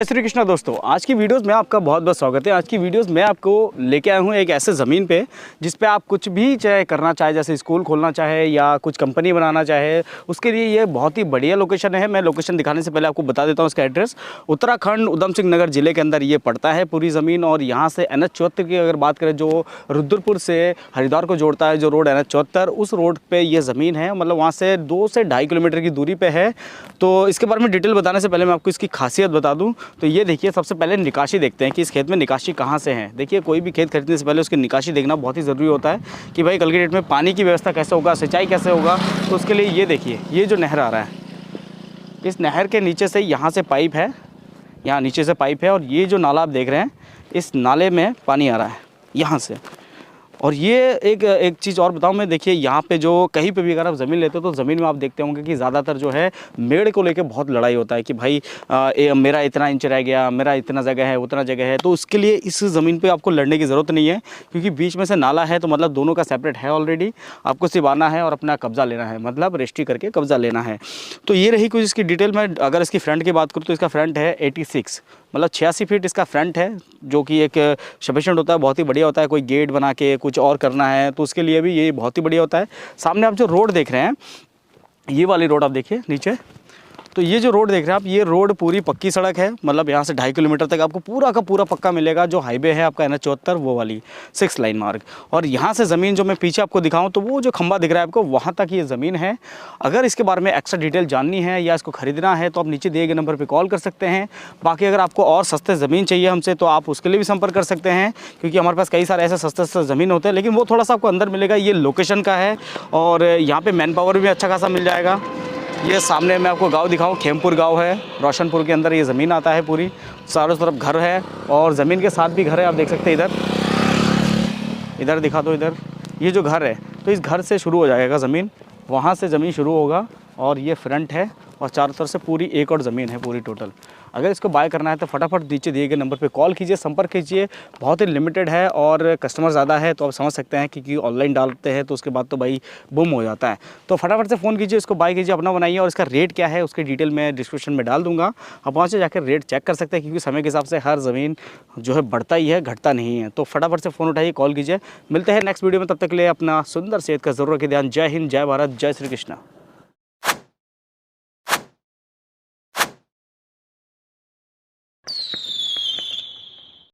जय श्री कृष्णा दोस्तों, आज की वीडियोस में आपका बहुत बहुत स्वागत है। आज की वीडियोस में आपको लेके आया हूँ एक ऐसे ज़मीन पे जिस पे आप कुछ भी चाहे करना चाहे, जैसे स्कूल खोलना चाहे या कुछ कंपनी बनाना चाहे, उसके लिए ये बहुत ही बढ़िया लोकेशन है। मैं लोकेशन दिखाने से पहले आपको बता देता हूँ इसका एड्रेस। उत्तराखंड उधम सिंह नगर ज़िले के अंदर ये पड़ता है पूरी ज़मीन। और यहाँ से NH-74 की अगर बात करें, जो रुद्रपुर से हरिद्वार को जोड़ता है, जो रोड NH-74, उस रोड पर ये ज़मीन है। मतलब वहाँ से 2 से 2.5 किलोमीटर की दूरी पर है। तो इसके बारे में डिटेल बताने से पहले मैं आपको इसकी खासियत बता दूँ। तो ये देखिए, सबसे पहले निकासी देखते हैं कि इस खेत में निकासी कहाँ से है। देखिए, कोई भी खेत खरीदने से पहले उसकी निकासी देखना बहुत ही ज़रूरी होता है कि भाई कल की डेट में पानी की व्यवस्था कैसे होगा, सिंचाई कैसे होगा। तो उसके लिए ये देखिए, ये जो नहर आ रहा है, इस नहर के नीचे से यहाँ से पाइप है, यहाँ नीचे से पाइप है, और ये जो नाला आप देख रहे हैं, इस नाले में पानी आ रहा है यहाँ से। और ये एक चीज़ और बताऊं मैं, देखिए यहाँ पे जो कहीं पे भी अगर आप ज़मीन लेते हो तो ज़मीन में आप देखते होंगे कि ज़्यादातर जो है मेड़ को लेके बहुत लड़ाई होता है कि भाई मेरा इतना इंच रह गया, मेरा इतना जगह है, उतना जगह है। तो उसके लिए इस ज़मीन पे आपको लड़ने की ज़रूरत नहीं है, क्योंकि बीच में से नाला है, तो मतलब दोनों का सेपरेट है ऑलरेडी। आपको सिर्फ आना है और अपना कब्ज़ा लेना है, मतलब रजिस्ट्री करके कब्ज़ा लेना है। तो ये रही कुछ इसकी डिटेल में। अगर इसकी फ्रंट की बात करूँ तो इसका फ्रंट है 86, मतलब 86 फीट इसका फ्रंट है, जो कि एक सफिशिएंट होता है, बहुत ही बढ़िया होता है। कोई गेट बना के कुछ और करना है तो उसके लिए भी ये बहुत ही बढ़िया होता है। सामने आप जो रोड देख रहे हैं, ये वाली रोड आप देखिए नीचे, तो ये जो रोड देख रहे हैं आप, ये रोड पूरी पक्की सड़क है। मतलब यहाँ से 2.5 किलोमीटर तक आपको पूरा का पूरा पक्का मिलेगा। जो हाईवे है आपका NH-74, वो वाली 6 लाइन मार्ग। और यहाँ से ज़मीन जो मैं पीछे आपको दिखाऊं, तो वो जो खंबा दिख रहा है आपको, वहाँ तक ये ज़मीन है। अगर इसके बारे में एक्स्ट्रा डिटेल जाननी है या इसको ख़रीदना है तो आप नीचे दिए गए नंबर पर कॉल कर सकते हैं। बाकी अगर आपको और सस्ते ज़मीन चाहिए हमसे तो आप उसके लिए भी संपर्क कर सकते हैं, क्योंकि हमारे पास कई सारे ऐसे सस्ते ज़मीन होते हैं, लेकिन वो थोड़ा सा आपको अंदर मिलेगा। ये लोकेशन का है और यहाँ पर मैन पावर भी अच्छा खासा मिल जाएगा। ये सामने मैं आपको गांव दिखाऊं, खेमपुर गांव है, रोशनपुर के अंदर ये ज़मीन आता है। पूरी चारों तरफ घर है और ज़मीन के साथ भी घर है, आप देख सकते हैं। इधर दिखा दो, इधर ये जो घर है, तो इस घर से शुरू हो जाएगा ज़मीन, वहाँ से ज़मीन शुरू होगा और ये फ्रंट है और चारों तरफ से पूरी एक और ज़मीन है पूरी टोटल। अगर इसको बाय करना है तो फटाफट नीचे दिए गए नंबर पे कॉल कीजिए, संपर्क कीजिए। बहुत ही लिमिटेड है और कस्टमर ज़्यादा है, तो आप समझ सकते हैं क्योंकि ऑनलाइन डालते हैं तो उसके बाद तो भाई बूम हो जाता है। तो फटाफट से फ़ोन कीजिए, इसको बाय कीजिए, अपना बनाइए। और इसका रेट क्या है उसकी डिटेल मैं डिस्क्रिप्शन में डाल दूँगा, आप वहाँ से जाकर रेट चेक कर सकते हैं, क्योंकि समय के हिसाब से हर ज़मीन जो है बढ़ता ही है, घटता नहीं है। तो फटाफट से फ़ोन उठाइए, कॉल कीजिए। मिलते हैं नेक्स्ट वीडियो में, तब तक के लिए अपना सुंदर सेहत का ज़रूर रखिए ध्यान। जय हिंद, जय भारत, जय श्री कृष्णा।